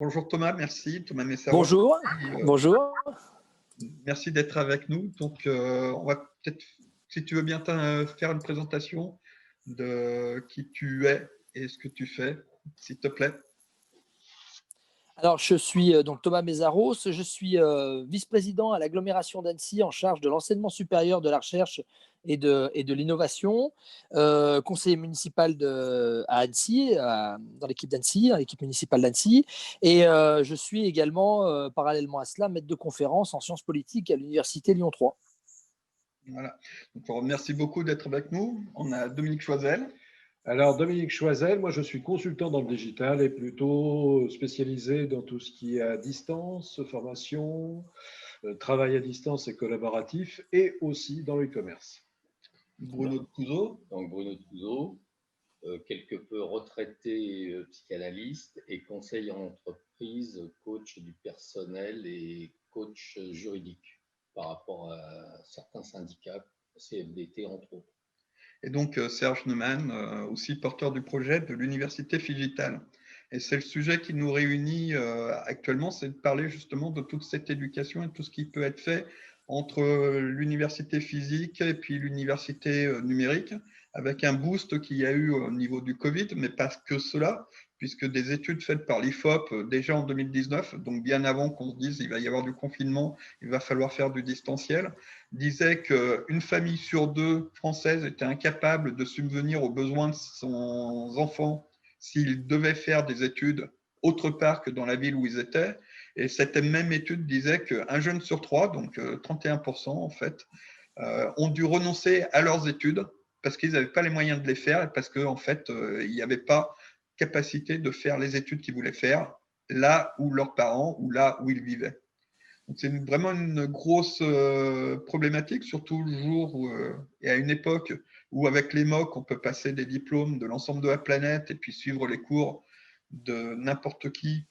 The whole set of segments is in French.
Bonjour Thomas, merci. Thomas Messaros. Bonjour, bonjour. Merci d'être avec nous. Donc, on va peut-être, si tu veux bien, faire une présentation de qui tu es et ce que tu fais, s'il te plaît. Alors, je suis donc Thomas Mézaros, je suis vice-président à l'agglomération d'Annecy en charge de l'enseignement supérieur, de la recherche et de l'innovation, conseiller municipal à Annecy, dans l'équipe d'Annecy, l'équipe municipale d'Annecy. Et je suis également, parallèlement à cela, maître de conférence en sciences politiques à l'université Lyon 3. Voilà. Donc, merci beaucoup d'être avec nous. On a Dominique Choisel. Alors, Dominique Choisel, moi je suis consultant dans le digital et plutôt spécialisé dans tout ce qui est à distance, formation, travail à distance et collaboratif, et aussi dans le e-commerce. Bruno Couzeau. Donc Bruno Couzeau, quelque peu retraité psychanalyste et conseiller en entreprise, coach du personnel et coach juridique par rapport à certains syndicats, CFDT entre autres. Et donc Serge Neumann, aussi porteur du projet de l'Université Figitale. Et c'est le sujet qui nous réunit actuellement, c'est de parler justement de toute cette éducation et tout ce qui peut être fait entre l'université physique et puis l'université numérique, avec un boost qu'il y a eu au niveau du Covid, mais pas que cela, puisque des études faites par l'IFOP déjà en 2019, donc bien avant qu'on se dise il va y avoir du confinement, il va falloir faire du distanciel, disait qu'une famille sur deux française était incapable de subvenir aux besoins de son enfant s'il devait faire des études autre part que dans la ville où ils étaient. Et cette même étude disait qu'un jeune sur trois, donc 31% en fait, ont dû renoncer à leurs études parce qu'ils n'avaient pas les moyens de les faire et parce qu'en fait, il n'y avait pas capacité de faire les études qu'ils voulaient faire là où leurs parents ou là où ils vivaient. C'est vraiment une grosse problématique, surtout le jour et à une époque où avec les MOOC, on peut passer des diplômes de l'ensemble de la planète et puis suivre les cours de n'importe qui,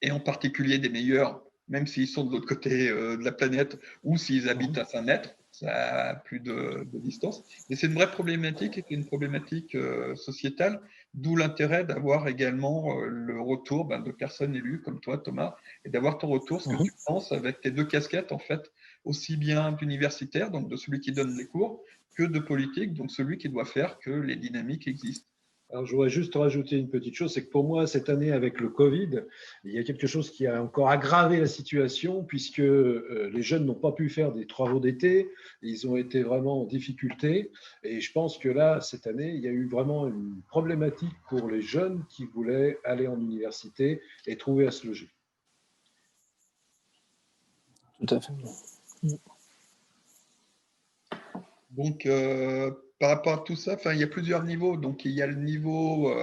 et en particulier des meilleurs, même s'ils sont de l'autre côté de la planète ou s'ils habitent à 5 mètres, ça a plus de distance. Mais c'est une vraie problématique et c'est une problématique sociétale, d'où l'intérêt d'avoir également le retour de personnes élues comme toi, Thomas, et d'avoir ton retour, ce que tu penses avec tes deux casquettes, en fait, aussi bien d'universitaire, donc de celui qui donne les cours, que de politique, donc celui qui doit faire que les dynamiques existent. Alors, je voudrais juste rajouter une petite chose, c'est que pour moi, cette année, avec le Covid, il y a quelque chose qui a encore aggravé la situation, puisque les jeunes n'ont pas pu faire des travaux d'été, ils ont été vraiment en difficulté, et je pense que là, cette année, il y a eu vraiment une problématique pour les jeunes qui voulaient aller en université et trouver à se loger. Tout à fait. Donc, par rapport à tout ça, il y a plusieurs niveaux. Donc, il y a le niveau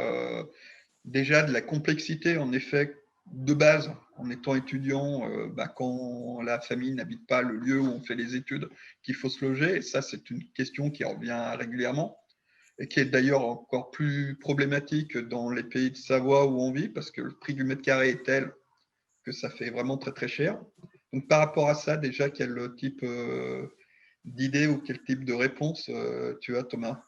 déjà de la complexité, en effet, de base, en étant étudiant, quand la famille n'habite pas le lieu où on fait les études, qu'il faut se loger. Et ça, c'est une question qui revient régulièrement et qui est d'ailleurs encore plus problématique dans les pays de Savoie où on vit, parce que le prix du mètre carré est tel que ça fait vraiment très, très cher. Donc, par rapport à ça, déjà, quel type d'idée ou quel type de réponse tu as, Thomas?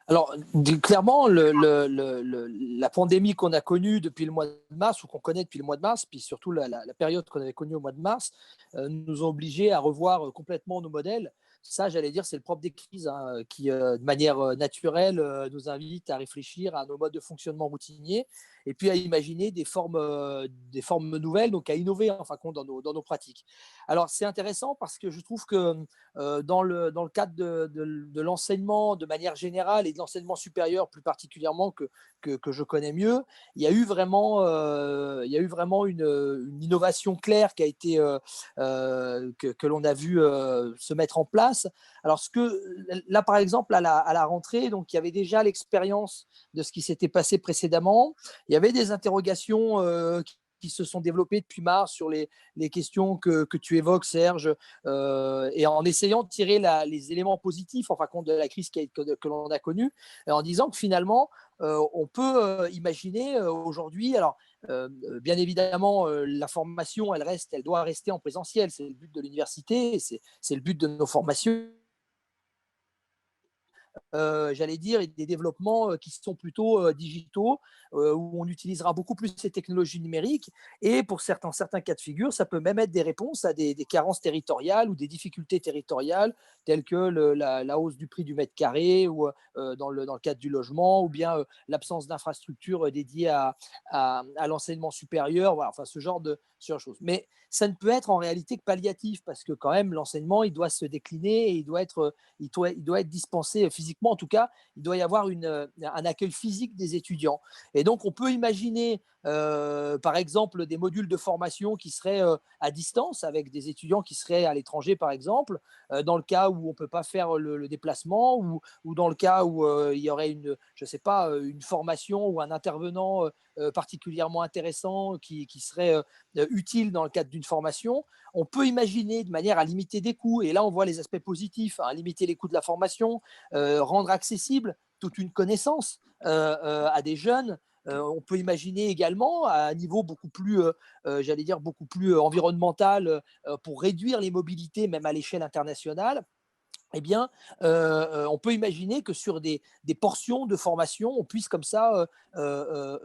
Alors, clairement, la pandémie qu'on a connue depuis le mois de mars, ou qu'on connaît depuis le mois de mars, puis surtout la période qu'on avait connue au mois de mars, nous ont obligés à revoir complètement nos modèles. Ça, j'allais dire, c'est le propre des crises, qui, de manière naturelle, nous invite à réfléchir à nos modes de fonctionnement routiniers et puis à imaginer des formes nouvelles, donc à innover en fin de compte dans nos pratiques. Alors, c'est intéressant parce que je trouve que dans le cadre de l'enseignement de manière générale et de l'enseignement supérieur plus particulièrement que je connais mieux, il y a eu vraiment une innovation claire qui a été que l'on a vu se mettre en place. Alors là par exemple à la rentrée, donc il y avait déjà l'expérience de ce qui s'était passé précédemment. Il y avait des interrogations qui se sont développées depuis mars sur les questions que tu évoques, Serge, et en essayant de tirer les éléments positifs en fin de compte de la crise que l'on a connue, en disant que finalement, on peut imaginer aujourd'hui, alors bien évidemment, la formation, elle doit rester en présentiel, c'est le but de l'université, c'est le but de nos formations. j'allais dire, des développements qui sont plutôt digitaux, où on utilisera beaucoup plus ces technologies numériques. Et pour certains cas de figure, ça peut même être des réponses à des carences territoriales ou des difficultés territoriales, telles que la hausse du prix du mètre carré, ou dans le cadre du logement, ou bien l'absence d'infrastructures dédiées à l'enseignement supérieur, voilà, enfin ce genre de choses. Mais ça ne peut être en réalité que palliatif, parce que quand même l'enseignement, il doit se décliner et il doit être dispensé physiquement. En tout cas, il doit y avoir un accueil physique des étudiants. Et donc, on peut imaginer, par exemple, des modules de formation qui seraient à distance, avec des étudiants qui seraient à l'étranger, par exemple, dans le cas où on ne peut pas faire le déplacement, ou dans le cas où il y aurait je sais pas, une formation ou un intervenant particulièrement intéressant qui serait utile dans le cadre d'une formation. On peut imaginer de manière à limiter des coûts, et là on voit les aspects positifs, hein, limiter les coûts de la formation, rendre accessible toute une connaissance à des jeunes. On peut imaginer également à un niveau beaucoup plus, j'allais dire, beaucoup plus environnemental, pour réduire les mobilités, même à l'échelle internationale. Eh bien, on peut imaginer que sur des portions de formation, on puisse comme ça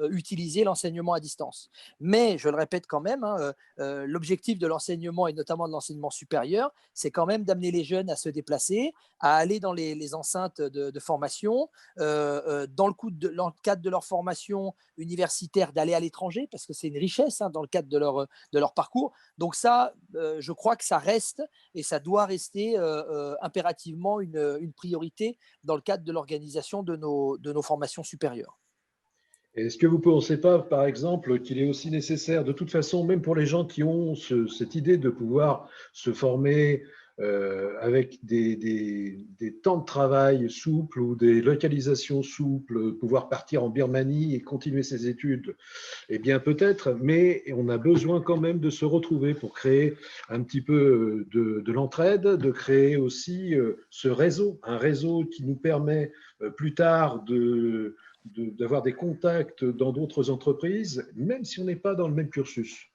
utiliser l'enseignement à distance. Mais, je le répète quand même, hein, l'objectif de l'enseignement, et notamment de l'enseignement supérieur, c'est quand même d'amener les jeunes à se déplacer, à aller dans les enceintes de formation, dans le cadre de leur formation universitaire, d'aller à l'étranger, parce que c'est une richesse, hein, dans le cadre de leur parcours. Donc ça, je crois que ça reste, et ça doit rester impérativement une priorité dans le cadre de l'organisation de nos formations supérieures. Est-ce que vous ne pensez pas, par exemple, qu'il est aussi nécessaire, de toute façon, même pour les gens qui ont cette idée de pouvoir se former avec des temps de travail souples ou des localisations souples, pouvoir partir en Birmanie et continuer ses études? Eh bien, peut-être, mais on a besoin quand même de se retrouver pour créer un petit peu de l'entraide, de créer aussi ce réseau, un réseau qui nous permet plus tard d'avoir des contacts dans d'autres entreprises, même si on n'est pas dans le même cursus.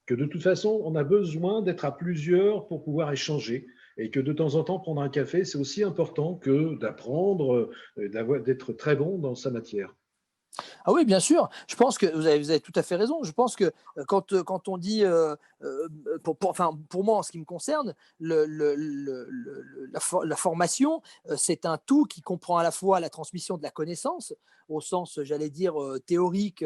Que de toute façon, on a besoin d'être à plusieurs pour pouvoir échanger, et que de temps en temps, prendre un café, c'est aussi important que d'apprendre, d'être très bon dans sa matière. Ah oui, bien sûr. Je pense que vous avez tout à fait raison. Je pense que quand on dit, enfin, pour moi, en ce qui me concerne, la formation, c'est un tout qui comprend à la fois la transmission de la connaissance, au sens, j'allais dire, théorique,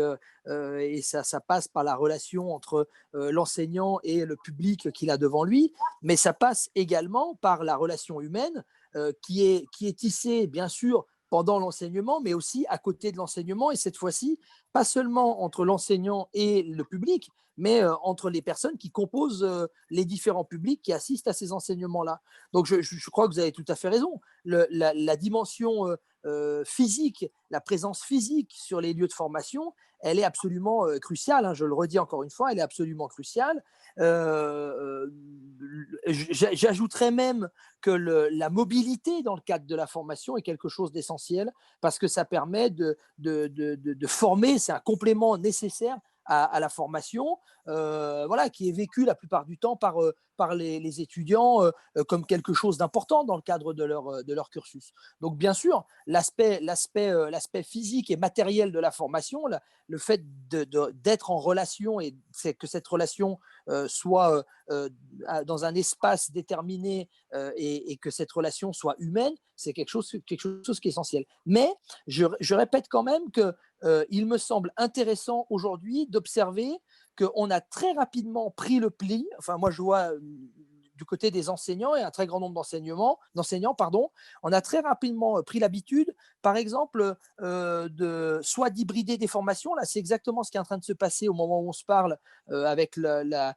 et ça passe par la relation entre l'enseignant et le public qu'il a devant lui, mais ça passe également par la relation humaine, qui est tissée, bien sûr, pendant l'enseignement, mais aussi à côté de l'enseignement, et cette fois-ci, pas seulement entre l'enseignant et le public, mais entre les personnes qui composent les différents publics qui assistent à ces enseignements-là. Donc, je crois que vous avez tout à fait raison. La dimension physique, la présence physique sur les lieux de formation, elle est absolument cruciale, hein, je le redis encore une fois, elle est absolument cruciale. J'ajouterais même que la mobilité dans le cadre de la formation est quelque chose d'essentiel, parce que ça permet de former, c'est un complément nécessaire à la formation, voilà, qui est vécu la plupart du temps par les étudiants comme quelque chose d'important dans le cadre de leur cursus. Donc, bien sûr, l'aspect physique et matériel de la formation, le fait d'être en relation, et c'est que cette relation soit dans un espace déterminé, et que cette relation soit humaine, c'est quelque chose qui est essentiel. Mais je répète quand même que il me semble intéressant aujourd'hui d'observer qu'on a très rapidement pris le pli. Enfin, moi, je vois du côté des enseignants, et un très grand nombre d'enseignants, pardon, on a très rapidement pris l'habitude, par exemple, soit d'hybrider des formations. Là, c'est exactement ce qui est en train de se passer au moment où on se parle, avec la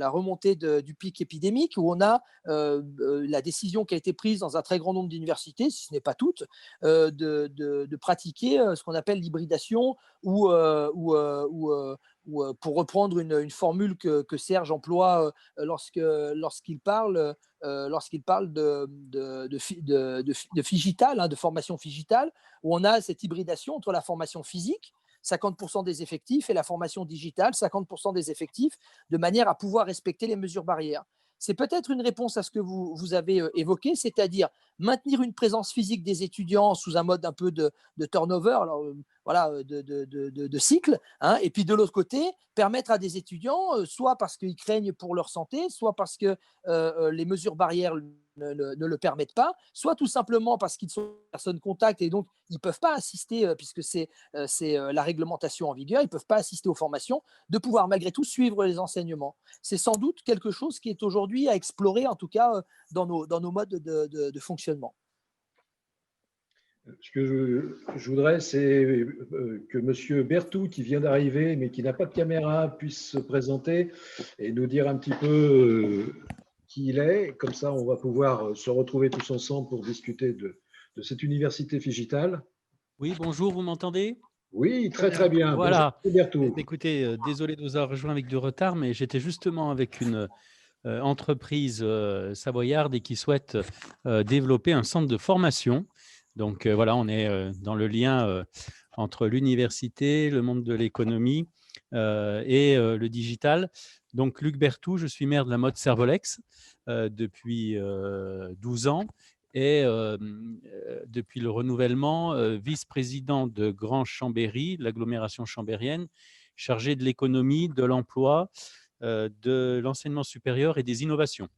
remontée du pic épidémique, où on a la décision qui a été prise dans un très grand nombre d'universités, si ce n'est pas toutes, de pratiquer ce qu'on appelle l'hybridation, ou pour reprendre une formule que Serge emploie lorsqu'il parle de figital, hein, de formation figitale, où on a cette hybridation entre la formation physique, 50% des effectifs, et la formation digitale, 50% des effectifs, de manière à pouvoir respecter les mesures barrières. c'est peut-être une réponse à ce que vous avez évoqué, c'est-à-dire maintenir une présence physique des étudiants sous un mode un peu de turnover, alors, voilà, de cycle, hein, et puis de l'autre côté, permettre à des étudiants, soit parce qu'ils craignent pour leur santé, soit parce que les mesures barrières ne le permettent pas, soit tout simplement parce qu'ils sont personnes contact et donc ils ne peuvent pas assister, puisque c'est la réglementation en vigueur, ils ne peuvent pas assister aux formations, de pouvoir malgré tout suivre les enseignements. C'est sans doute quelque chose qui est aujourd'hui à explorer, en tout cas dans nos modes de fonctionnement. Ce que je voudrais, c'est que M. Berthoud, qui vient d'arriver, mais qui n'a pas de caméra, puisse se présenter et nous dire un petit peu qui il est. Comme ça, on va pouvoir se retrouver tous ensemble pour discuter de cette université Figital. Oui, bonjour, vous m'entendez? Oui, très très bien. Voilà. Bonjour, Berthoud. Écoutez, désolé de vous avoir rejoint avec du retard, mais j'étais justement avec une entreprise savoyarde et qui souhaite développer un centre de formation. Donc voilà, on est dans le lien entre l'université, le monde de l'économie et le digital. Donc Luc Berthoud, je suis maire de la Motte Servolex depuis 12 ans. Et depuis le renouvellement, vice-président de Grand Chambéry, l'agglomération chambérienne, chargé de l'économie, de l'emploi, de l'enseignement supérieur et des innovations.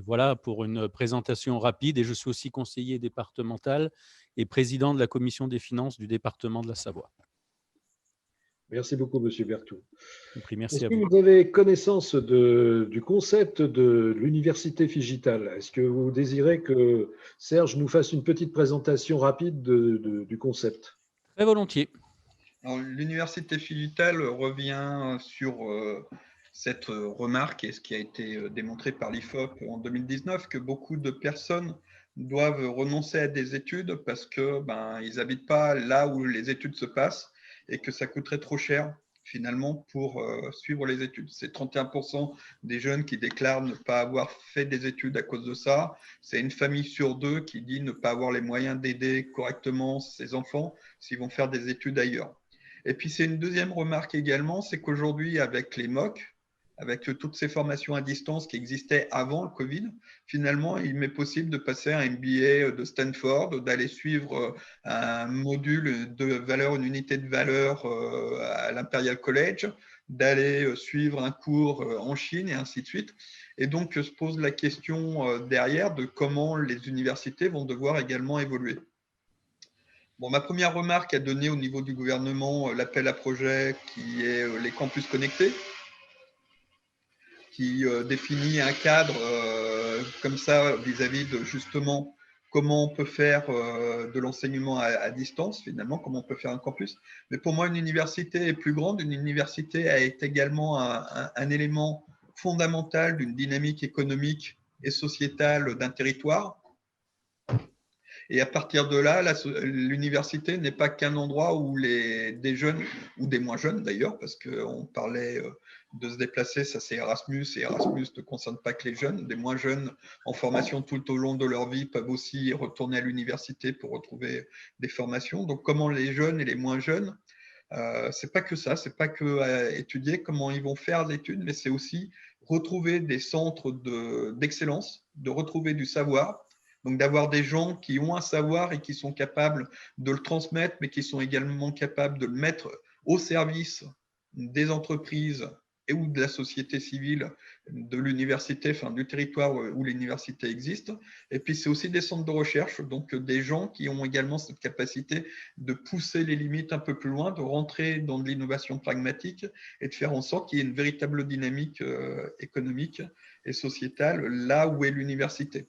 Voilà pour une présentation rapide. Et je suis aussi conseiller départemental et président de la commission des finances du département de la Savoie. Merci beaucoup, M. Berthoud. Merci Est-ce à que vous. vous avez connaissance du concept de l'université Figital? Est-ce que vous désirez que Serge nous fasse une petite présentation rapide du concept? Très volontiers. L'université Figital revient sur cette remarque et ce qui a été démontré par l'IFOP en 2019, que beaucoup de personnes doivent renoncer à des études parce que ils n'habitent pas là où les études se passent et que ça coûterait trop cher finalement pour suivre les études. C'est 31% des jeunes qui déclarent ne pas avoir fait des études à cause de ça. C'est une famille sur deux qui dit ne pas avoir les moyens d'aider correctement ses enfants s'ils vont faire des études ailleurs. Et puis, c'est une deuxième remarque également, c'est qu'aujourd'hui, avec les MOOC, avec toutes ces formations à distance qui existaient avant le Covid, finalement, il m'est possible de passer un MBA de Stanford, d'aller suivre un module de valeur, une unité de valeur à l'Imperial College, d'aller suivre un cours en Chine et ainsi de suite. Et donc, se pose la question derrière de comment les universités vont devoir également évoluer. Bon, ma première remarque à donner au niveau du gouvernement, l'appel à projet qui est les campus connectés, qui définit un cadre comme ça vis-à-vis de justement comment on peut faire de l'enseignement à distance finalement, comment on peut faire un campus. Mais pour moi, une université est plus grande. Une université est également un élément fondamental d'une dynamique économique et sociétale d'un territoire. Et à partir de là, l'université n'est pas qu'un endroit où des jeunes, ou des moins jeunes d'ailleurs, parce qu'on parlait de se déplacer, ça c'est Erasmus, et Erasmus ne concerne pas que les jeunes. Des moins jeunes en formation tout au long de leur vie peuvent aussi retourner à l'université pour retrouver des formations. Donc comment les jeunes et les moins jeunes, c'est pas que ça, c'est pas que étudier comment ils vont faire l'étude, mais c'est aussi retrouver des centres d'excellence, de retrouver du savoir. Donc d'avoir des gens qui ont un savoir et qui sont capables de le transmettre, mais qui sont également capables de le mettre au service des entreprises et ou de la société civile, de l'université, enfin du territoire où l'université existe. Et puis c'est aussi des centres de recherche, donc des gens qui ont également cette capacité de pousser les limites un peu plus loin, de rentrer dans de l'innovation pragmatique et de faire en sorte qu'il y ait une véritable dynamique économique et sociétale là où est l'université.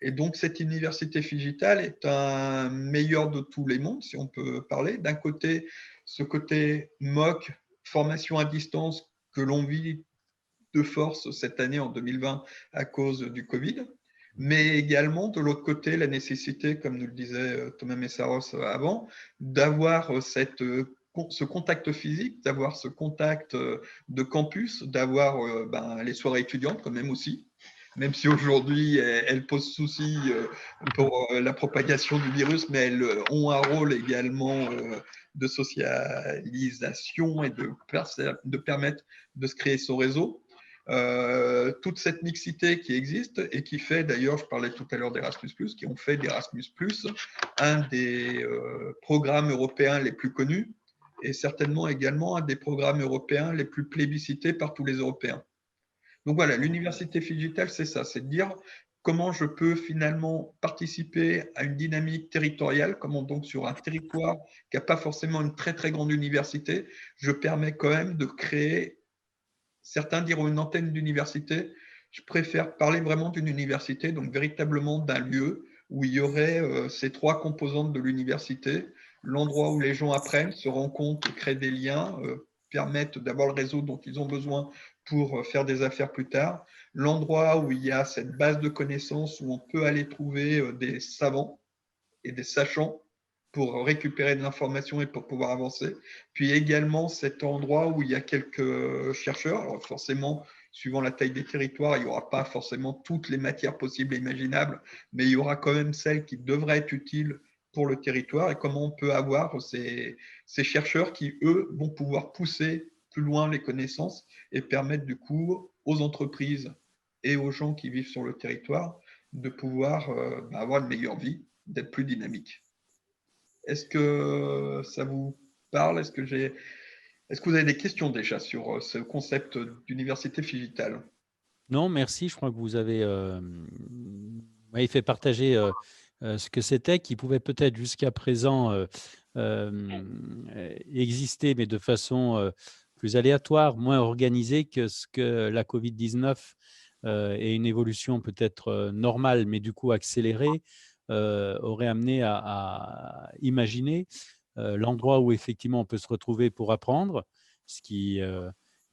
Et donc, cette université Figital est un meilleur de tous les mondes, si on peut parler. D'un côté, ce côté MOOC, formation à distance, que l'on vit de force cette année en 2020 à cause du Covid, mais également de l'autre côté, la nécessité, comme nous le disait Thomas Messaros avant, d'avoir ce contact physique, d'avoir ce contact de campus, d'avoir les soirées étudiantes quand même aussi, même si aujourd'hui elles posent souci pour la propagation du virus, mais elles ont un rôle également de socialisation et de permettre de se créer son réseau. toute cette mixité qui existe et qui fait, d'ailleurs, je parlais tout à l'heure d'Erasmus+, qui ont fait d'Erasmus+, un des programmes européens les plus connus et certainement également un des programmes européens les plus plébiscités par tous les Européens. Donc voilà, l'université digitale, c'est ça, c'est de dire comment je peux finalement participer à une dynamique territoriale, comment donc sur un territoire qui n'a pas forcément une très très grande université, je permets quand même de créer, certains diront une antenne d'université, je préfère parler vraiment d'une université, donc véritablement d'un lieu où il y aurait ces trois composantes de l'université, l'endroit où les gens apprennent, se rencontrent, créent des liens, permettent d'avoir le réseau dont ils ont besoin pour faire des affaires plus tard, l'endroit où il y a cette base de connaissances où on peut aller trouver des savants et des sachants pour récupérer de l'information et pour pouvoir avancer. Puis également cet endroit où il y a quelques chercheurs. Alors forcément, suivant la taille des territoires, il n'y aura pas forcément toutes les matières possibles et imaginables, mais il y aura quand même celles qui devraient être utiles pour le territoire et comment on peut avoir ces chercheurs qui, eux, vont pouvoir pousser plus loin les connaissances et permettre du coup aux entreprises et aux gens qui vivent sur le territoire de pouvoir avoir une meilleure vie, d'être plus dynamique. Est-ce que ça vous parle? Est-ce que vous avez des questions déjà sur ce concept d'université digitale? Non, merci. Je crois que vous m'avez fait partager ce que c'était, qui pouvait peut-être jusqu'à présent exister, mais de façon plus aléatoire, moins organisée que ce que la Covid-19 et une évolution peut-être normale, mais du coup accélérée, aurait amené à imaginer l'endroit où effectivement on peut se retrouver pour apprendre, ce qui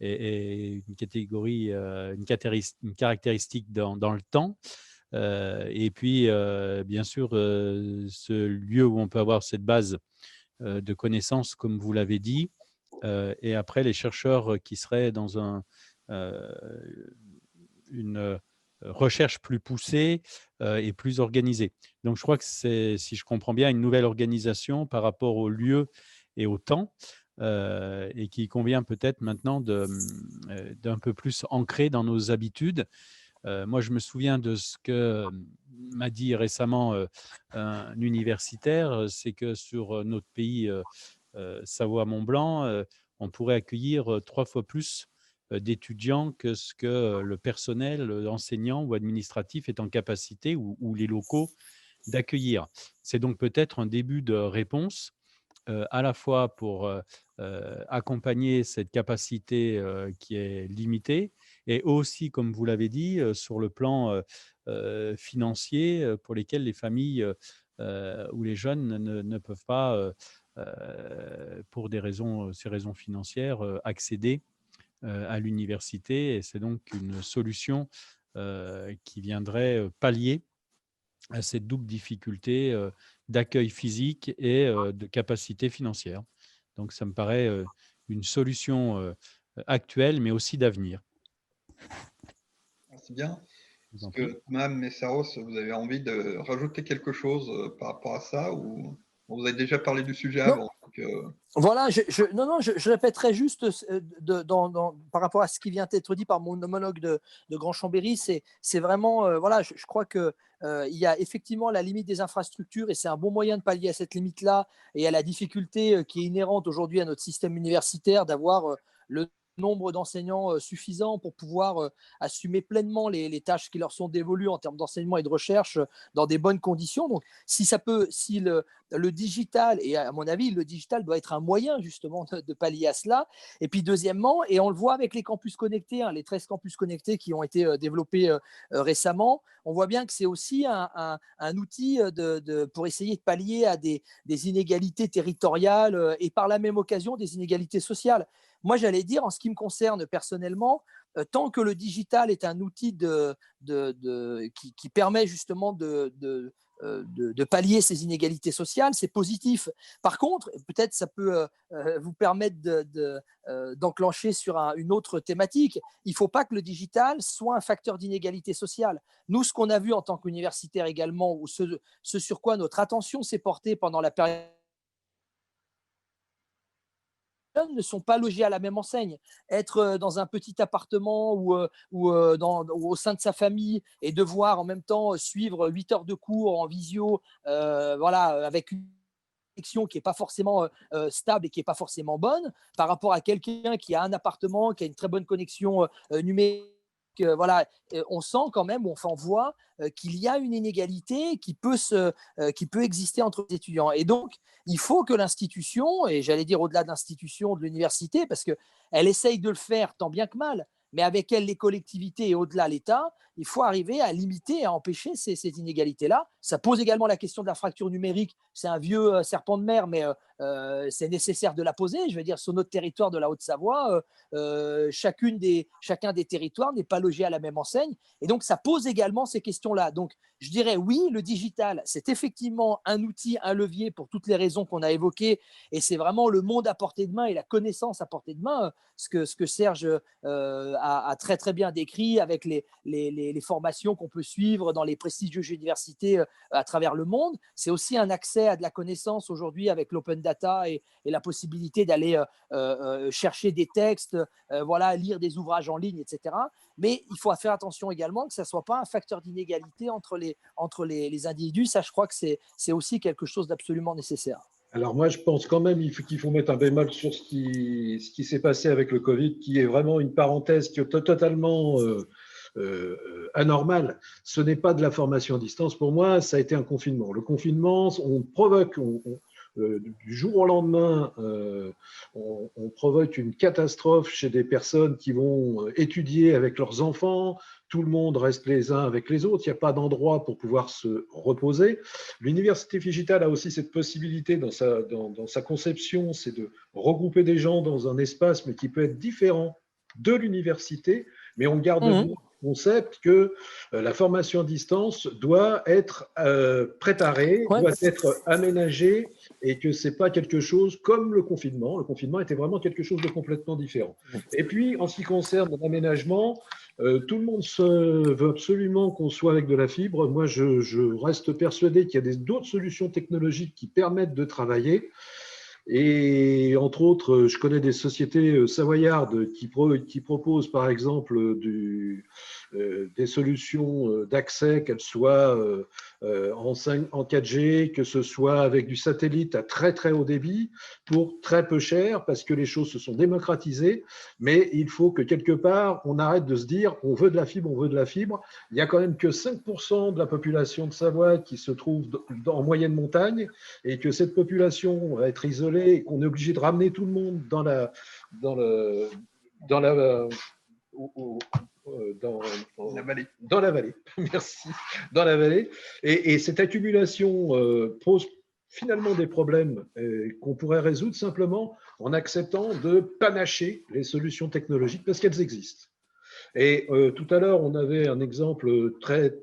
est une catégorie, une caractéristique dans le temps. Et puis, bien sûr, ce lieu où on peut avoir cette base de connaissances, comme vous l'avez dit, et après les chercheurs qui seraient dans une recherche plus poussée et plus organisée. Donc, je crois que c'est, si je comprends bien, une nouvelle organisation par rapport au lieu et au temps, et qui convient peut-être maintenant d'un peu plus ancrer dans nos habitudes. Moi, je me souviens de ce que m'a dit récemment un universitaire, c'est que sur notre pays, Savoie-Mont-Blanc, on pourrait accueillir 3 fois plus d'étudiants que ce que le personnel enseignant ou administratif est en capacité ou les locaux d'accueillir. C'est donc peut-être un début de réponse à la fois pour accompagner cette capacité qui est limitée et aussi, comme vous l'avez dit, sur le plan financier pour lesquels les familles ou les jeunes ne peuvent pas, pour ces raisons financières, accéder à l'université. Et c'est donc une solution qui viendrait pallier à cette double difficulté d'accueil physique et de capacité financière. Donc, ça me paraît une solution actuelle, mais aussi d'avenir. C'est bien. Je vous en Est-ce prie. que Mme Messaros, vous avez envie de rajouter quelque chose par rapport à ça ou vous avez déjà parlé du sujet Non. avant donc, Voilà, je répéterai juste par rapport à ce qui vient d'être dit par mon homologue de Grand Chambéry, c'est vraiment, voilà, je crois qu'il y a effectivement la limite des infrastructures et c'est un bon moyen de pallier à cette limite-là et à la difficulté qui est inhérente aujourd'hui à notre système universitaire d'avoir le nombre d'enseignants suffisant pour pouvoir assumer pleinement les tâches qui leur sont dévolues en termes d'enseignement et de recherche dans des bonnes conditions. Donc, si le digital, et à mon avis, le digital doit être un moyen justement de pallier à cela. Et puis deuxièmement, et on le voit avec les campus connectés, les 13 campus connectés qui ont été développés récemment, on voit bien que c'est aussi un outil pour essayer de pallier à des inégalités territoriales et par la même occasion des inégalités sociales. Moi, j'allais dire, en ce qui me concerne personnellement, tant que le digital est un outil qui permet justement de pallier ces inégalités sociales, c'est positif. Par contre, peut-être ça peut vous permettre d'enclencher sur une autre thématique. Il ne faut pas que le digital soit un facteur d'inégalité sociale. Nous, ce qu'on a vu en tant qu'universitaire également, ou ce sur quoi notre attention s'est portée pendant la période, ne sont pas logés à la même enseigne. Être dans un petit appartement ou au sein de sa famille et devoir en même temps suivre 8 heures de cours en visio, voilà, avec une connexion qui n'est pas forcément stable et qui n'est pas forcément bonne, par rapport à quelqu'un qui a un appartement, qui a une très bonne connexion numérique. Voilà, on sent quand même, on voit qu'il y a une inégalité qui peut exister entre les étudiants. Et donc, il faut que l'institution, et j'allais dire au-delà de l'institution, de l'université, parce qu'elle essaye de le faire tant bien que mal, mais avec elle, les collectivités et au-delà l'État, il faut arriver à limiter, à empêcher ces inégalités-là. Ça pose également la question de la fracture numérique. C'est un vieux serpent de mer, mais c'est nécessaire de la poser. Je veux dire, sur notre territoire de la Haute-Savoie, chacun des territoires n'est pas logé à la même enseigne. Et donc, ça pose également ces questions-là. Donc, je dirais oui, le digital, c'est effectivement un outil, un levier pour toutes les raisons qu'on a évoquées. Et c'est vraiment le monde à portée de main et la connaissance à portée de main, ce que Serge a très, très bien décrit avec les formations qu'on peut suivre dans les prestigieuses universités à travers le monde. C'est aussi un accès à de la connaissance aujourd'hui avec l'open data et la possibilité d'aller chercher des textes, voilà, lire des ouvrages en ligne, etc. Mais il faut faire attention également que ça ne soit pas un facteur d'inégalité entre les individus. Ça, je crois que c'est aussi quelque chose d'absolument nécessaire. Alors moi, je pense quand même qu'il faut mettre un bémol sur ce qui s'est passé avec le Covid, qui est vraiment une parenthèse qui est totalement anormale. Ce n'est pas de la formation à distance. Pour moi, ça a été un confinement. Le confinement, on provoque, du jour au lendemain, on provoque une catastrophe chez des personnes qui vont étudier avec leurs enfants. Tout le monde reste les uns avec les autres. Il n'y a pas d'endroit pour pouvoir se reposer. L'université Figitale a aussi cette possibilité dans sa conception, c'est de regrouper des gens dans un espace, mais qui peut être différent de l'université, mais on garde le concept que la formation à distance doit être préparée, doit être aménagée, et que ce n'est pas quelque chose comme le confinement. Le confinement était vraiment quelque chose de complètement différent. Et puis, en ce qui concerne l'aménagement, tout le monde veut absolument qu'on soit avec de la fibre. Moi, je reste persuadé qu'il y a d'autres solutions technologiques qui permettent de travailler. Et entre autres, je connais des sociétés savoyardes qui proposent par exemple des solutions d'accès, qu'elles soient en 4G, que ce soit avec du satellite à très très haut débit, pour très peu cher, parce que les choses se sont démocratisées. Mais il faut que quelque part, on arrête de se dire on veut de la fibre, on veut de la fibre. Il n'y a quand même que 5% de la population de Savoie qui se trouve en moyenne montagne, et que cette population va être isolée et qu'on est obligé de ramener tout le monde dans la vallée. Merci. Dans la vallée. Et cette accumulation pose finalement des problèmes qu'on pourrait résoudre simplement en acceptant de panacher les solutions technologiques parce qu'elles existent. Et tout à l'heure, on avait un exemple très,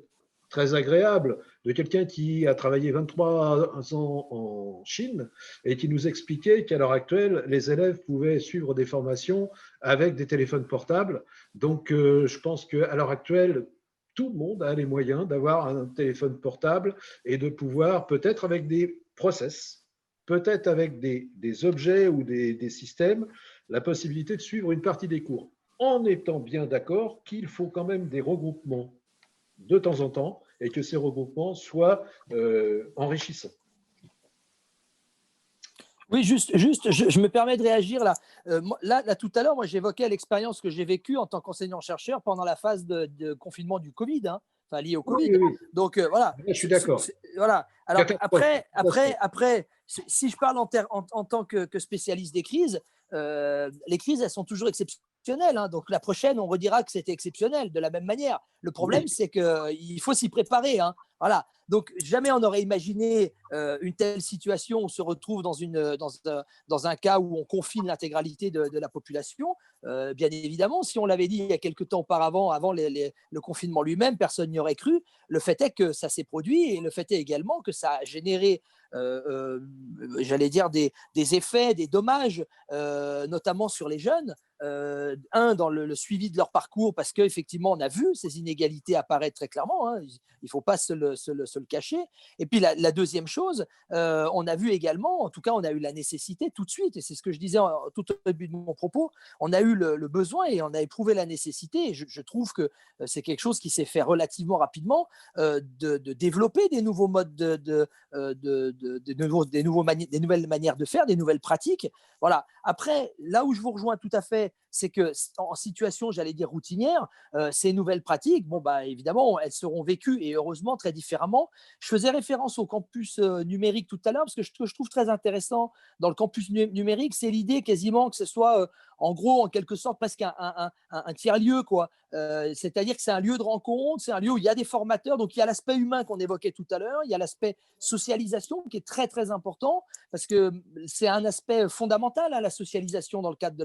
très agréable de quelqu'un qui a travaillé 23 ans en Chine et qui nous expliquait qu'à l'heure actuelle, les élèves pouvaient suivre des formations avec des téléphones portables. Donc, je pense qu'à l'heure actuelle, tout le monde a les moyens d'avoir un téléphone portable et de pouvoir, peut-être avec des process, peut-être avec des objets ou des systèmes, la possibilité de suivre une partie des cours, en étant bien d'accord qu'il faut quand même des regroupements de temps en temps et que ces regroupements soient enrichissants. Oui, je me permets de réagir là. Là, tout à l'heure, moi, j'évoquais l'expérience que j'ai vécue en tant qu'enseignant-chercheur pendant la phase de confinement du Covid, enfin lié au Covid. Oui. Donc voilà. Je suis d'accord. Voilà. Alors après, si je parle en tant que spécialiste des crises, les crises, elles sont toujours exceptionnelles. Donc la prochaine, on redira que c'était exceptionnel de la même manière. Le problème, c'est qu'il faut s'y préparer. Voilà. Donc jamais on n'aurait imaginé une telle situation où on se retrouve dans un cas où on confine l'intégralité de la population. Bien évidemment, si on l'avait dit il y a quelques temps auparavant, avant le confinement lui-même, personne n'y aurait cru. Le fait est que ça s'est produit et le fait est également que ça a généré j'allais dire des effets, des dommages, notamment sur les jeunes. Dans le suivi de leur parcours, parce qu'effectivement, on a vu ces inégalités apparaître très clairement. Il ne faut pas se se le cacher. Et puis la deuxième chose, on a vu également, en tout cas, on a eu la nécessité tout de suite, et c'est ce que je disais tout au début de mon propos, on a eu le besoin et on a éprouvé la nécessité, et je trouve que c'est quelque chose qui s'est fait relativement rapidement, de développer des nouveaux modes, des nouvelles manières de faire, des nouvelles pratiques. Voilà. Après, là où je vous rejoins tout à fait, c'est que en situation, j'allais dire routinière, ces nouvelles pratiques, bon, bah, évidemment, elles seront vécues et heureusement très différemment. Je faisais référence au campus numérique tout à l'heure parce que je trouve très intéressant dans le campus numérique, c'est l'idée quasiment que ce soit en gros, en quelque sorte, presque un tiers-lieu, quoi. C'est-à-dire que c'est un lieu de rencontre, c'est un lieu où il y a des formateurs, donc il y a l'aspect humain qu'on évoquait tout à l'heure, il y a l'aspect socialisation qui est très, très important parce que c'est un aspect fondamental, hein, la socialisation dans le cadre de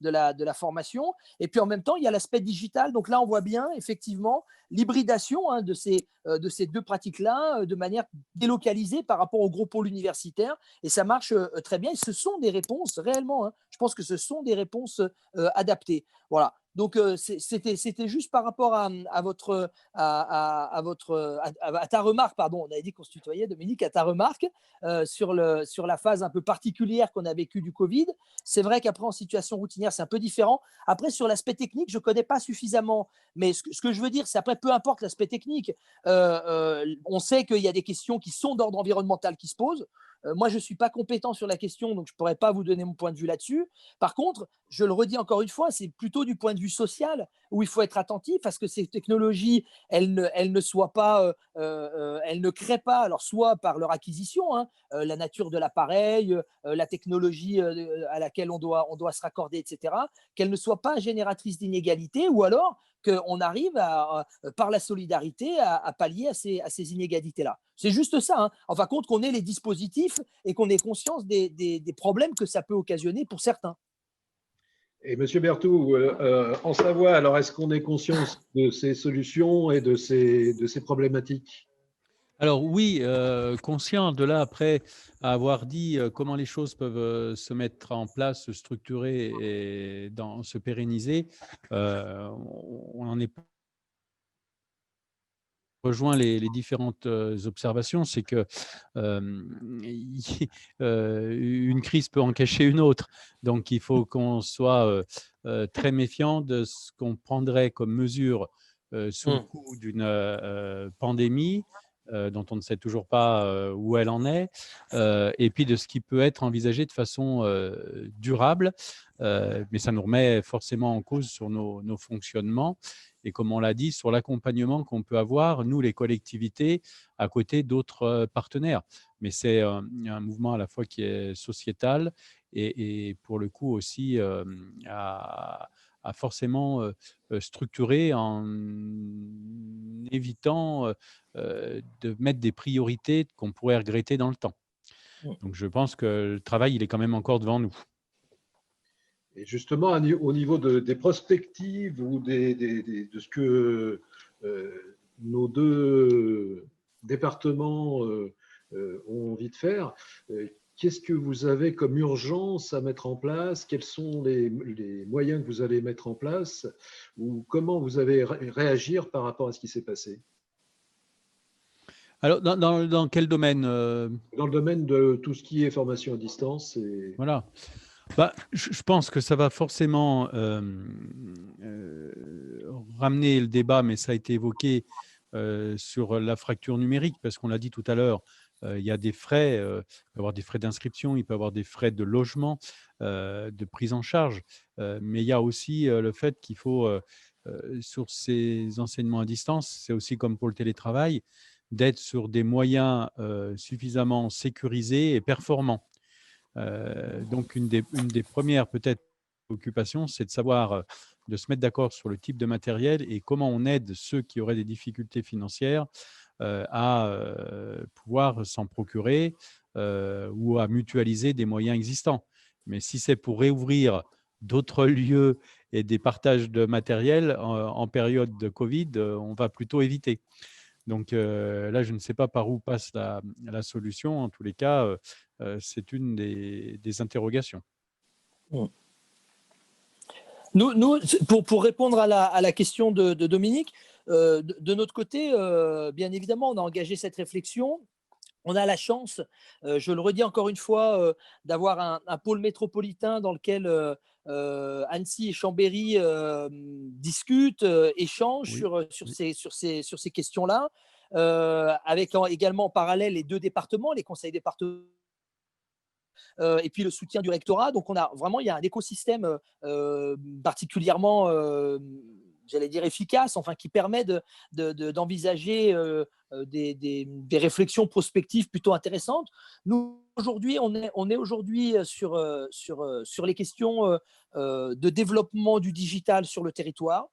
la formation. Et puis en même temps, il y a l'aspect digital. Donc là, on voit bien effectivement l'hybridation, hein, de ces deux pratiques-là de manière délocalisée par rapport au gros pôle universitaire. Et ça marche très bien. Et ce sont des réponses réellement, hein, je pense que ce sont des réponses adaptées. Voilà. Donc, c'était juste par rapport à ta remarque, pardon, on avait dit qu'on se tutoyait, Dominique, à ta remarque sur la phase un peu particulière qu'on a vécue du Covid. C'est vrai qu'après, en situation routinière, c'est un peu différent. Après, sur l'aspect technique, je ne connais pas suffisamment, mais ce que je veux dire, c'est après, peu importe l'aspect technique, on sait qu'il y a des questions qui sont d'ordre environnemental qui se posent. Moi, je ne suis pas compétent sur la question, donc je ne pourrais pas vous donner mon point de vue là-dessus. Par contre, je le redis encore une fois, c'est plutôt du point de vue social où il faut être attentif à ce que ces technologies, elles ne soient pas, elles ne créent pas, alors soit par leur acquisition, hein, la nature de l'appareil, la technologie à laquelle on doit se raccorder, etc., qu'elles ne soient pas génératrices d'inégalités, ou alors qu'on arrive par la solidarité à pallier à ces inégalités-là. C'est juste ça. Hein. En fin de compte, qu'on ait les dispositifs et qu'on ait conscience des problèmes que ça peut occasionner pour certains. Et Monsieur Berthoud, en Savoie, alors est-ce qu'on est conscience de ces solutions et de ces problématiques? Alors oui, conscient de là, après avoir dit comment les choses peuvent se mettre en place, se structurer et se pérenniser, on en est rejoint les différentes observations, c'est que une crise peut en cacher une autre. Donc, il faut qu'on soit très méfiant de ce qu'on prendrait comme mesure sous le coup d'une pandémie dont on ne sait toujours pas où elle en est, et puis de ce qui peut être envisagé de façon durable, mais ça nous remet forcément en cause sur nos fonctionnements. Et comme on l'a dit, sur l'accompagnement qu'on peut avoir, nous, les collectivités, à côté d'autres partenaires. Mais c'est un mouvement à la fois qui est sociétal et pour le coup aussi à forcément structurer en évitant de mettre des priorités qu'on pourrait regretter dans le temps. Donc, je pense que le travail, il est quand même encore devant nous. Et justement, au niveau des prospectives ou de ce que nos deux départements ont envie de faire, qu'est-ce que vous avez comme urgence à mettre en place? Quels sont les moyens que vous allez mettre en place? Ou comment vous allez réagir par rapport à ce qui s'est passé? Alors, dans quel domaine Dans le domaine de tout ce qui est formation à distance. Voilà. Bah, je pense que ça va forcément ramener le débat, mais ça a été évoqué sur la fracture numérique, parce qu'on l'a dit tout à l'heure, il y a des frais, il peut y avoir des frais d'inscription, il peut y avoir des frais de logement, de prise en charge, mais il y a aussi le fait qu'il faut, sur ces enseignements à distance, c'est aussi comme pour le télétravail, d'être sur des moyens suffisamment sécurisés et performants. Donc, une des premières peut-être occupations, c'est de savoir, de se mettre d'accord sur le type de matériel et comment on aide ceux qui auraient des difficultés financières à pouvoir s'en procurer ou à mutualiser des moyens existants. Mais si c'est pour réouvrir d'autres lieux et des partages de matériel en période de Covid, on va plutôt éviter. Donc là, je ne sais pas par où passe la solution. En tous les cas, c'est une des interrogations. Nous, pour répondre à la question de Dominique, de notre côté, bien évidemment, on a engagé cette réflexion. On a la chance, je le redis encore une fois, d'avoir un pôle métropolitain dans lequel Annecy et Chambéry discutent, échangent Oui, oui. sur ces questions-là, avec également en parallèle les 2 départements, les conseils départementaux, et puis le soutien du rectorat. Donc, il y a un écosystème particulièrement, j'allais dire, efficace, enfin, qui permet d'envisager des réflexions prospectives plutôt intéressantes. Nous, aujourd'hui, on est aujourd'hui sur les questions de développement du digital sur le territoire,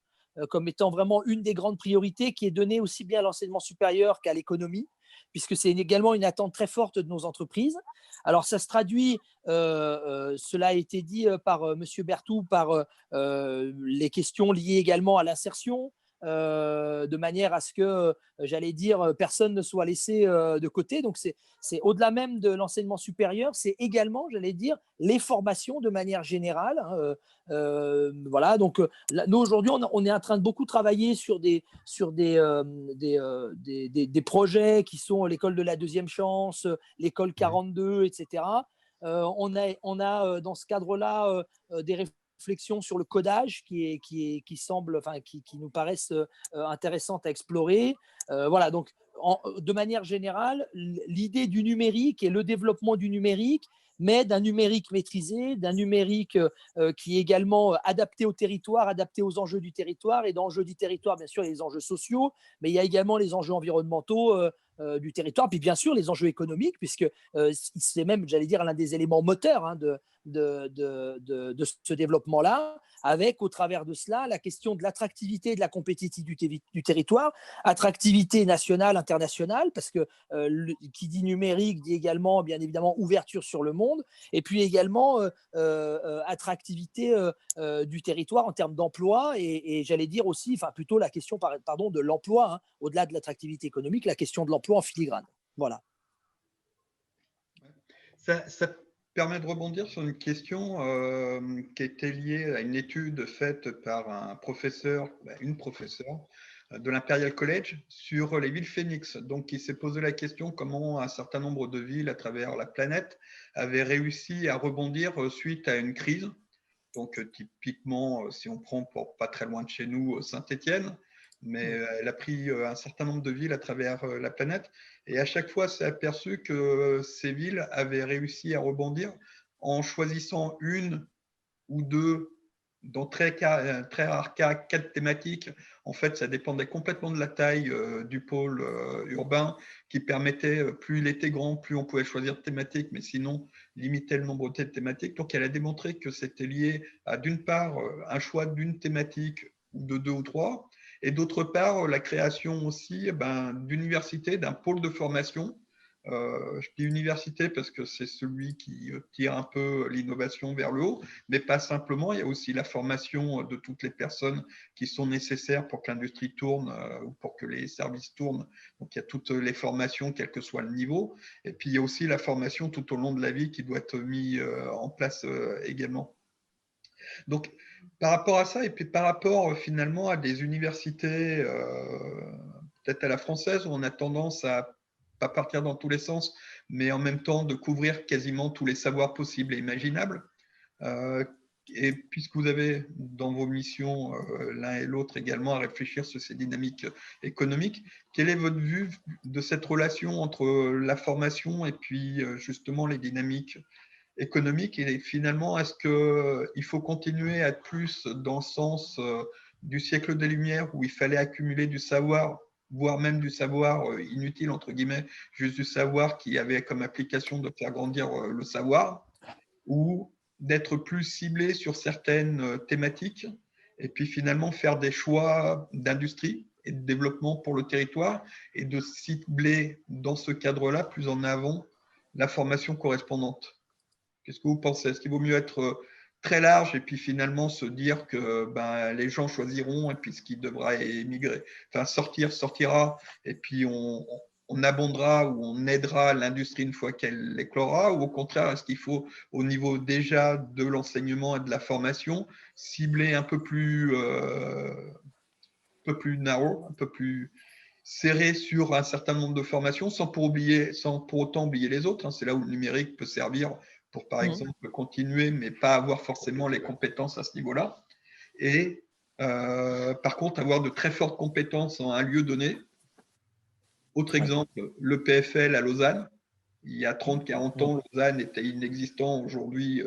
comme étant vraiment une des grandes priorités qui est donnée aussi bien à l'enseignement supérieur qu'à l'économie, puisque c'est également une attente très forte de nos entreprises. Alors, ça se traduit, cela a été dit par Monsieur Berthoud, par les questions liées également à l'insertion, de manière à ce que, j'allais dire, personne ne soit laissé de côté. Donc, c'est au-delà même de l'enseignement supérieur, c'est également, j'allais dire, les formations de manière générale, hein. Voilà, donc nous, aujourd'hui, on est en train de beaucoup travailler sur des projets qui sont l'école de la deuxième chance, l'école 42, etc. On a dans ce cadre-là des réflexions sur le codage qui nous paraissent intéressantes à explorer. Voilà, donc de manière générale, l'idée du numérique et le développement du numérique, mais d'un numérique maîtrisé, d'un numérique qui est également adapté au territoire, adapté aux enjeux du territoire. Et dans l'enjeu du territoire, bien sûr, il y a les enjeux sociaux, mais il y a également les enjeux environnementaux du territoire, puis bien sûr les enjeux économiques, puisque c'est même, j'allais dire, l'un des éléments moteurs, hein, de ce développement-là, avec au travers de cela la question de l'attractivité et de la compétitivité du territoire, attractivité nationale, internationale, parce que qui dit numérique dit également, bien évidemment, ouverture sur le monde, et puis également attractivité du territoire en termes d'emploi, et j'allais dire aussi, enfin plutôt la question pardon, de l'emploi, hein, au-delà de l'attractivité économique, la question de l'emploi en filigrane. Voilà. Ça permet de rebondir sur une question qui était liée à une étude faite par un professeur, une professeure de l'Imperial College sur les villes phénix. Donc, il s'est posé la question comment un certain nombre de villes à travers la planète avaient réussi à rebondir suite à une crise. Donc, typiquement, si on prend pour pas très loin de chez nous, Saint-Étienne, mais elle a pris un certain nombre de villes à travers la planète. Et à chaque fois, c'est aperçu que ces villes avaient réussi à rebondir en choisissant une ou deux, dans très rares cas, 4 thématiques. En fait, ça dépendait complètement de la taille du pôle urbain qui permettait, plus il était grand, plus on pouvait choisir de thématiques, mais sinon, limiter le nombre de thématiques. Donc, elle a démontré que c'était lié à, d'une part, un choix d'une thématique ou de 2 ou 3, et d'autre part, la création aussi d'universités, d'un pôle de formation. Je dis université parce que c'est celui qui tire un peu l'innovation vers le haut, mais pas simplement. Il y a aussi la formation de toutes les personnes qui sont nécessaires pour que l'industrie tourne ou pour que les services tournent. Donc, il y a toutes les formations, quel que soit le niveau. Et puis, il y a aussi la formation tout au long de la vie qui doit être mise en place également. Donc, par rapport à ça, et puis par rapport finalement à des universités, peut-être à la française, où on a tendance à pas partir dans tous les sens, mais en même temps de couvrir quasiment tous les savoirs possibles et imaginables. Et puisque vous avez dans vos missions l'un et l'autre également à réfléchir sur ces dynamiques économiques, quelle est votre vue de cette relation entre la formation et puis justement les dynamiques économiques, et finalement, est-ce qu'il faut continuer à être plus dans le sens du siècle des Lumières où il fallait accumuler du savoir, voire même du savoir inutile, entre guillemets, juste du savoir qui avait comme application de faire grandir le savoir, ou d'être plus ciblé sur certaines thématiques et puis finalement faire des choix d'industrie et de développement pour le territoire et de cibler dans ce cadre-là plus en avant la formation correspondante? Qu'est-ce que vous pensez? Est-ce qu'il vaut mieux être très large et puis finalement se dire que les gens choisiront et puis ce qui devra émigrer, enfin sortira et puis on abondera ou on aidera l'industrie une fois qu'elle éclora, ou au contraire, est-ce qu'il faut, au niveau déjà de l'enseignement et de la formation, cibler un peu plus peu plus narrow, un peu plus serré sur un certain nombre de formations, sans pour autant oublier les autres. C'est là où le numérique peut servir pour, par exemple, continuer, mais pas avoir forcément les compétences à ce niveau-là. Et par contre, avoir de très fortes compétences en un lieu donné. Autre exemple, le PFL à Lausanne. Il y a 30-40 ans, Lausanne était inexistant. Aujourd'hui,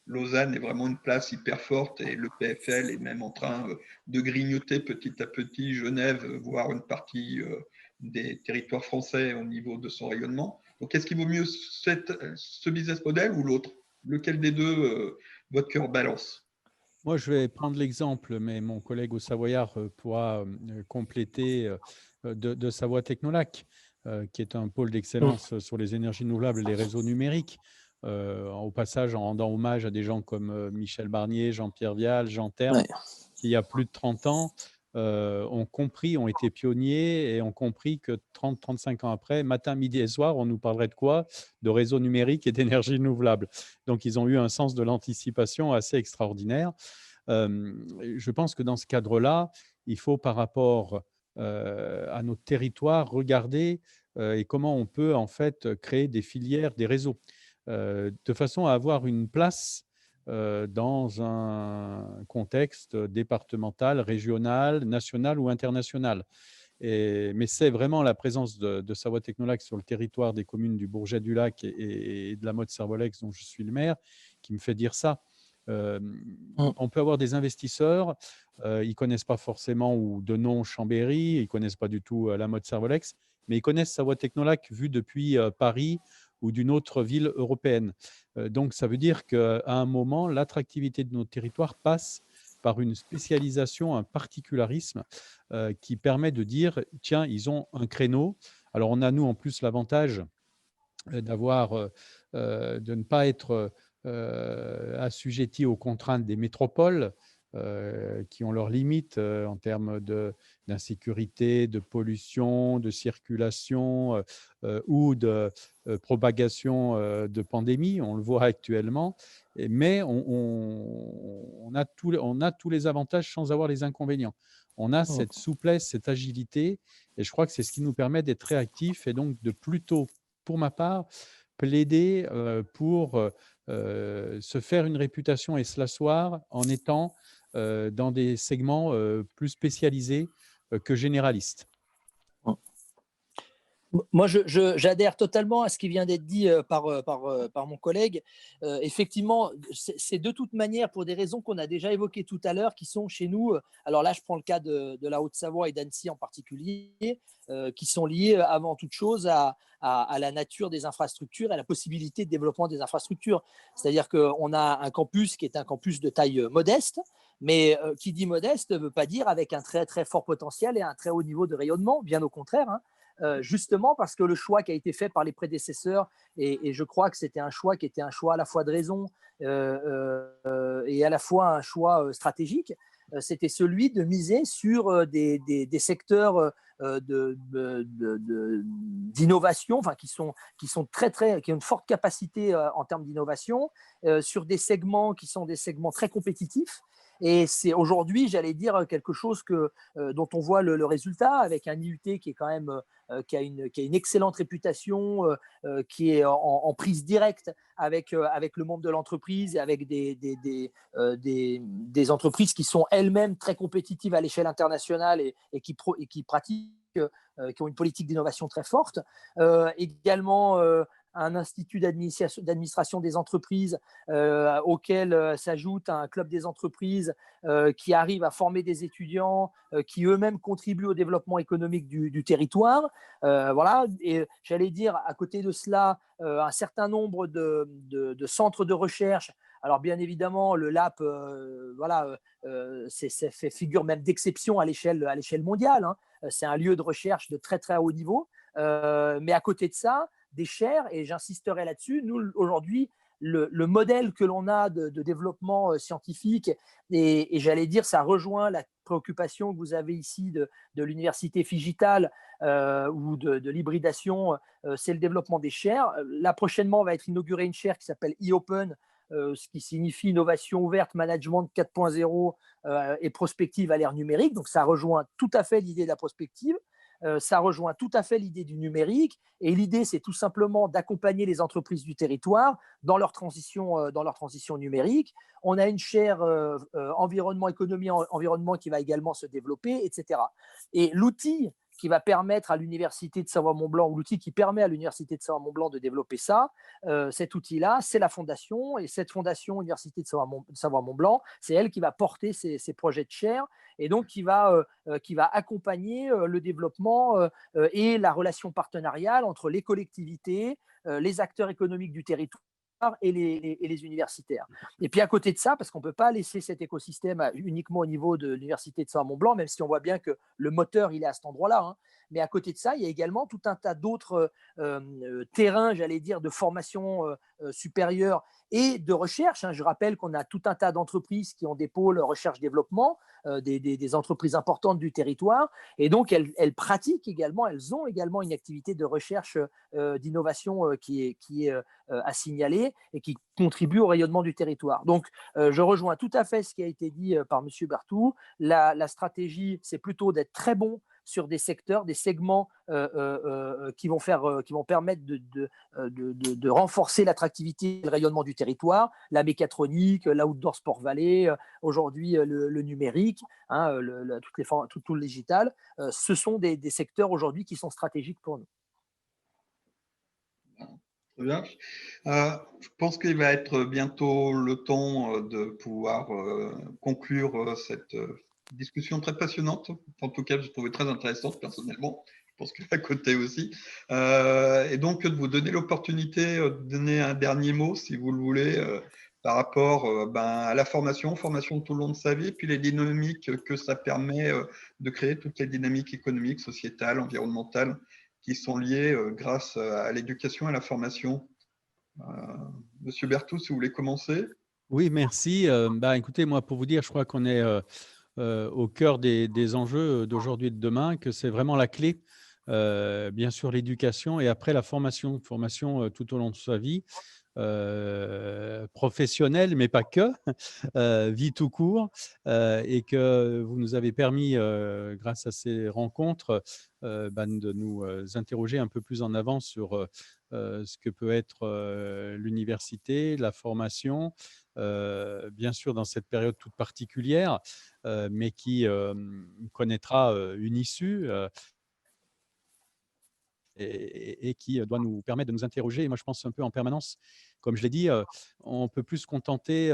Lausanne est vraiment une place hyper forte et le PFL est même en train de grignoter petit à petit Genève, voire une partie des territoires français au niveau de son rayonnement. Donc, est-ce qu'il vaut mieux ce business model ou l'autre? Lequel des deux votre cœur balance? Moi, je vais prendre l'exemple, mais mon collègue au Savoyard pourra compléter de Savoie Technolac, qui est un pôle d'excellence sur les énergies renouvelables et les réseaux numériques. Au passage, en rendant hommage à des gens comme Michel Barnier, Jean-Pierre Vial, Jean Terme, qui, il y a plus de 30 ans, ont été pionniers et ont compris que 30-35 ans après, matin, midi et soir, on nous parlerait de quoi? De réseaux numériques et d'énergie renouvelable. Donc, ils ont eu un sens de l'anticipation assez extraordinaire. Je pense que dans ce cadre-là, il faut, par rapport à notre territoire, regarder et comment on peut en fait créer des filières, des réseaux, de façon à avoir une place dans un contexte départemental, régional, national ou international. Mais c'est vraiment la présence de Savoie Technolac sur le territoire des communes du Bourget-du-Lac et de la Motte-Servolex, dont je suis le maire, qui me fait dire ça. On peut avoir des investisseurs, ils ne connaissent pas forcément ou de nom Chambéry, ils ne connaissent pas du tout la Motte-Servolex, mais ils connaissent Savoie Technolac vu depuis Paris ou d'une autre ville européenne. Donc, ça veut dire qu'à un moment, l'attractivité de notre territoire passe par une spécialisation, un particularisme qui permet de dire, tiens, ils ont un créneau. Alors, on a, nous, en plus, l'avantage de ne pas être assujettis aux contraintes des métropoles qui ont leurs limites en termes d'insécurité, de pollution, de circulation ou de propagation de pandémie. On le voit actuellement. Mais on a tous les avantages sans avoir les inconvénients. On a cette souplesse, cette agilité, et je crois que c'est ce qui nous permet d'être réactifs et donc de plutôt, pour ma part, plaider pour se faire une réputation et se l'asseoir en étant dans des segments plus spécialisés que généralistes. Moi, j'adhère totalement à ce qui vient d'être dit par mon collègue. Effectivement, c'est de toute manière pour des raisons qu'on a déjà évoquées tout à l'heure, qui sont chez nous, alors là, je prends le cas de la Haute-Savoie et d'Annecy en particulier, qui sont liés avant toute chose à la nature des infrastructures et à la possibilité de développement des infrastructures. C'est-à-dire qu'on a un campus qui est un campus de taille modeste, mais qui dit modeste ne veut pas dire avec un très, très fort potentiel et un très haut niveau de rayonnement, bien au contraire, hein. Justement parce que le choix qui a été fait par les prédécesseurs, et je crois que c'était un choix qui était un choix à la fois de raison et à la fois un choix stratégique, c'était celui de miser sur des secteurs d'innovation, enfin, qui ont une forte capacité en termes d'innovation, sur des segments qui sont des segments très compétitifs. Et c'est aujourd'hui, j'allais dire, quelque chose dont on voit le résultat avec un IUT qui est quand même qui a une excellente réputation, qui est en prise directe avec le monde de l'entreprise et avec des entreprises qui sont elles-mêmes très compétitives à l'échelle internationale et qui pratiquent, qui ont une politique d'innovation très forte. Également, un institut d'administration des entreprises auquel s'ajoute un club des entreprises qui arrive à former des étudiants qui eux-mêmes contribuent au développement économique du territoire. Voilà. Et j'allais dire, à côté de cela, un certain nombre de centres de recherche. Alors bien évidemment, le LAP, ça fait figure même d'exception à l'échelle mondiale, hein. C'est un lieu de recherche de très très haut niveau. Mais à côté de ça, des chaires, et j'insisterai là-dessus, nous aujourd'hui, le modèle que l'on a de développement scientifique, et j'allais dire, ça rejoint la préoccupation que vous avez ici de l'université Figital ou de l'hybridation, c'est le développement des chaires. Là, prochainement, va être inaugurée une chaire qui s'appelle e-Open, ce qui signifie innovation ouverte, management 4.0 et prospective à l'ère numérique. Donc, ça rejoint tout à fait l'idée de la prospective. Ça rejoint tout à fait l'idée du numérique. Et l'idée, c'est tout simplement d'accompagner les entreprises du territoire dans leur transition numérique. On a une chaire environnement, économie, environnement qui va également se développer, etc. Et l'outil qui va permettre à l'Université de Savoie-Mont-Blanc, ou l'outil qui permet à l'Université de Savoie-Mont-Blanc de développer ça, cet outil-là, c'est la fondation. Et cette fondation Université de Savoie-Mont-Blanc, c'est elle qui va porter ces projets de chaire et donc qui va accompagner le développement et la relation partenariale entre les collectivités, les acteurs économiques du territoire et les universitaires. Et puis à côté de ça, parce qu'on ne peut pas laisser cet écosystème uniquement au niveau de l'Université de Savoie-Mont-Blanc, même si on voit bien que le moteur, il est à cet endroit-là, hein. Mais à côté de ça, il y a également tout un tas d'autres terrains, j'allais dire, de formation supérieure et de recherche, hein. Je rappelle qu'on a tout un tas d'entreprises qui ont des pôles recherche-développement, des entreprises importantes du territoire. Et donc, elles pratiquent également, elles ont également une activité de recherche d'innovation qui est à signaler et qui contribue au rayonnement du territoire. Donc, je rejoins tout à fait ce qui a été dit par M. Berthoud. La stratégie, c'est plutôt d'être très bon sur des secteurs, des segments qui vont permettre de renforcer l'attractivité et le rayonnement du territoire, la mécatronique, l'outdoor sport valley, aujourd'hui le numérique, hein, tout le digital. Ce sont des secteurs aujourd'hui qui sont stratégiques pour nous. Très bien. Je pense qu'il va être bientôt le temps de pouvoir conclure cette discussion très passionnante. En tout cas, j'ai trouvé très intéressante personnellement. Je pense qu'à côté aussi. Et donc, de vous donner l'opportunité de donner un dernier mot, si vous le voulez, par rapport à la formation tout le long de sa vie, puis les dynamiques que ça permet de créer, toutes les dynamiques économiques, sociétales, environnementales, qui sont liées grâce à l'éducation et à la formation. Monsieur Berthoud, si vous voulez commencer. Oui, merci. Écoutez, moi, pour vous dire, je crois qu'on est au cœur des enjeux d'aujourd'hui et de demain, que c'est vraiment la clé, bien sûr, l'éducation et après la formation tout au long de sa vie, professionnelle, mais pas que, vie tout court, et que vous nous avez permis, grâce à ces rencontres, de nous interroger un peu plus en avance sur ce que peut être l'université, la formation, bien sûr dans cette période toute particulière, mais qui connaîtra une issue et qui doit nous permettre de nous interroger. Et moi, je pense un peu en permanence, comme je l'ai dit, on ne peut plus se contenter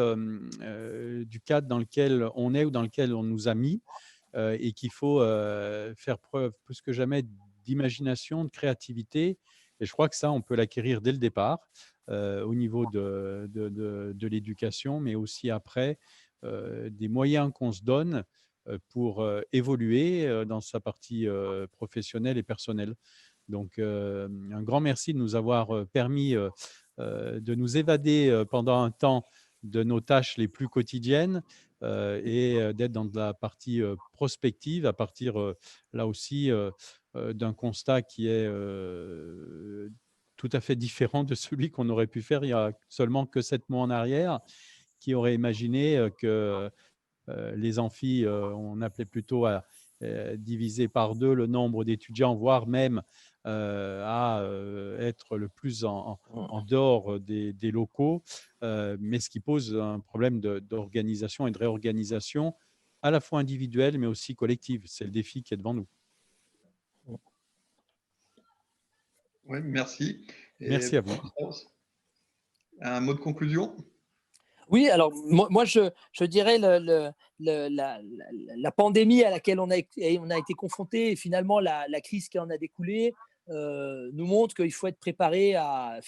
du cadre dans lequel on est ou dans lequel on nous a mis, et qu'il faut faire preuve plus que jamais d'imagination, de créativité. Et je crois que ça, on peut l'acquérir dès le départ, au niveau de l'éducation, mais aussi après, des moyens qu'on se donne pour évoluer dans sa partie professionnelle et personnelle. Donc, un grand merci de nous avoir permis de nous évader pendant un temps de nos tâches les plus quotidiennes et d'être dans de la partie prospective à partir, là aussi, d'un constat qui est tout à fait différent de celui qu'on aurait pu faire il y a seulement que 7 mois en arrière, qui aurait imaginé que les amphis, on appelait plutôt à diviser par 2 le nombre d'étudiants, voire même à être le plus en dehors des locaux, mais ce qui pose un problème d'organisation et de réorganisation à la fois individuelle, mais aussi collective. C'est le défi qui est devant nous. Oui, merci. Merci à vous. Un mot de conclusion? Oui, alors moi je dirais la pandémie à laquelle on a été confronté et finalement la crise qui en a découlé nous montre qu'il faut être préparé à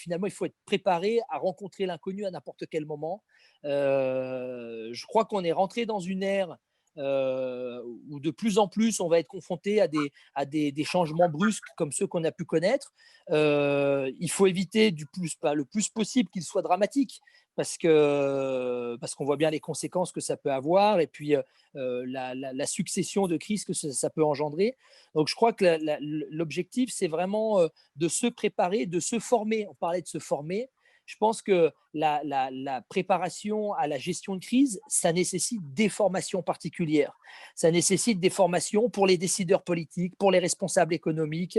rencontrer l'inconnu à n'importe quel moment. Je crois qu'on est rentré dans une ère où de plus en plus on va être confronté à des changements brusques comme ceux qu'on a pu connaître. Il faut éviter le plus possible qu'ils soient dramatiques parce qu'on voit bien les conséquences que ça peut avoir et puis la succession de crises que ça peut engendrer. Donc je crois que l'objectif c'est vraiment de se préparer, de se former. On parlait de se former. je pense que la préparation à la gestion de crise, ça nécessite des formations particulières. Ça nécessite des formations pour les décideurs politiques, pour les responsables économiques,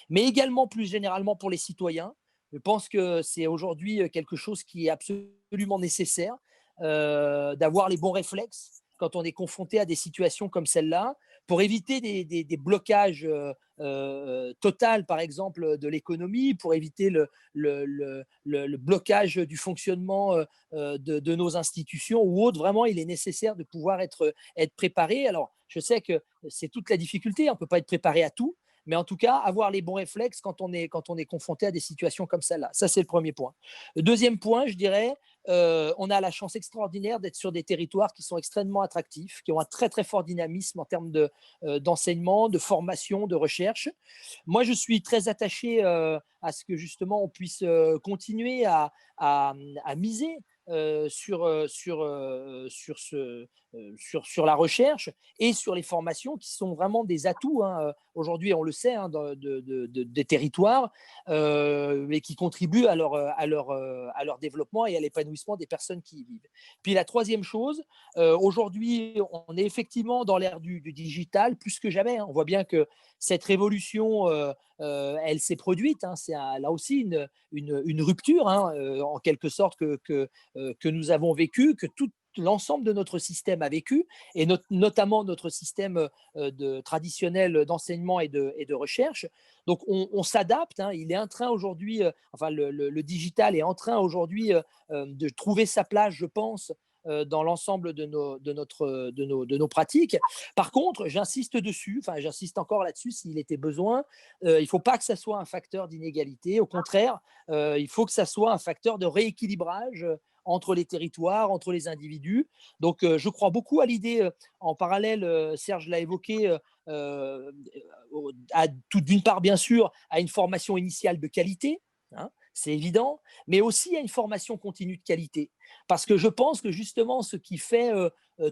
mais également plus généralement pour les citoyens. Je pense que c'est aujourd'hui quelque chose qui est absolument nécessaire, d'avoir les bons réflexes quand on est confronté à des situations comme celle-là, pour éviter des blocages total, par exemple, de l'économie, pour éviter le blocage du fonctionnement de nos institutions ou autres. Vraiment, il est nécessaire de pouvoir être préparé. Alors, je sais que c'est toute la difficulté, on ne peut pas être préparé à tout, mais en tout cas, avoir les bons réflexes quand on est confronté à des situations comme celle-là. Ça, c'est le premier point. Le deuxième point, je dirais, on a la chance extraordinaire d'être sur des territoires qui sont extrêmement attractifs, qui ont un très, très fort dynamisme en termes d'enseignement, de formation, de recherche. Moi, je suis très attaché à ce que justement on puisse continuer à miser sur la recherche et sur les formations qui sont vraiment des atouts. Aujourd'hui, on le sait, des territoires, et qui contribuent à leur développement et à l'épanouissement des personnes qui y vivent. Puis la troisième chose, aujourd'hui, on est effectivement dans l'ère du digital plus que jamais. On voit bien que cette révolution, elle s'est produite. C'est là aussi une rupture, en quelque sorte, que nous avons vécu, que tout l'ensemble de notre système a vécu, et notamment notre système traditionnel d'enseignement et de recherche. Donc, on s'adapte. Il est en train aujourd'hui, le digital est en train aujourd'hui de trouver sa place, je pense, dans l'ensemble de nos pratiques. Par contre, j'insiste encore là-dessus s'il était besoin, il ne faut pas que ça soit un facteur d'inégalité. Au contraire, il faut que ça soit un facteur de rééquilibrage entre les territoires, entre les individus. Donc, je crois beaucoup à l'idée, en parallèle, Serge l'a évoqué, d'une part, bien sûr, à une formation initiale de qualité, c'est évident, mais aussi à une formation continue de qualité. Parce que je pense que justement, ce qui fait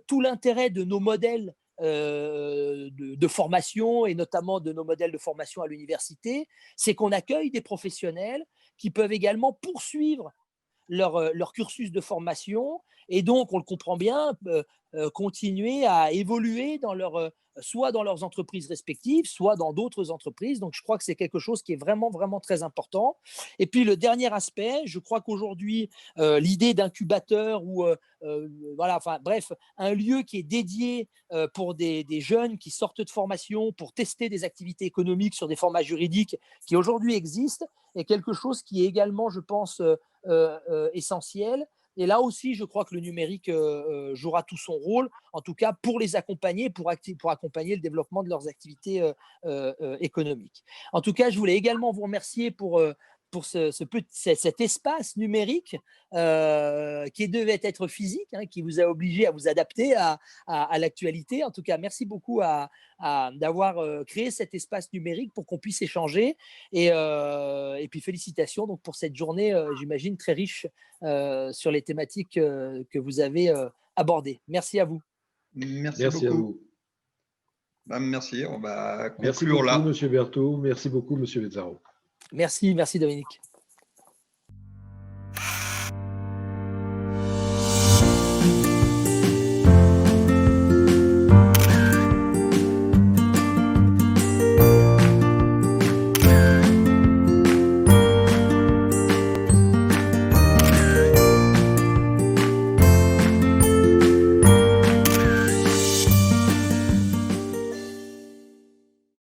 tout l'intérêt de nos modèles de formation, et notamment de nos modèles de formation à l'université, c'est qu'on accueille des professionnels qui peuvent également poursuivre leur cursus de formation, et donc, on le comprend bien, continuer à évoluer soit dans leurs entreprises respectives, soit dans d'autres entreprises. Donc, je crois que c'est quelque chose qui est vraiment, vraiment très important. Et puis, le dernier aspect, je crois qu'aujourd'hui, l'idée d'incubateur ou un lieu qui est dédié pour des jeunes qui sortent de formation pour tester des activités économiques sur des formats juridiques qui aujourd'hui existent, est quelque chose qui est également, je pense, essentiel. Et là aussi, je crois que le numérique jouera tout son rôle, en tout cas pour les accompagner, pour accompagner le développement de leurs activités économiques. En tout cas, je voulais également vous remercier pour cet espace numérique qui devait être physique, qui vous a obligé à vous adapter à l'actualité. En tout cas, merci beaucoup d'avoir créé cet espace numérique pour qu'on puisse échanger. Et puis, félicitations donc, pour cette journée, j'imagine, très riche sur les thématiques que vous avez abordées. Merci à vous. Merci Merci beaucoup. à vous. Merci, on va Merci conclure beaucoup, là. Monsieur Berthaud. Merci beaucoup, Monsieur Bezzaro. Merci Dominique.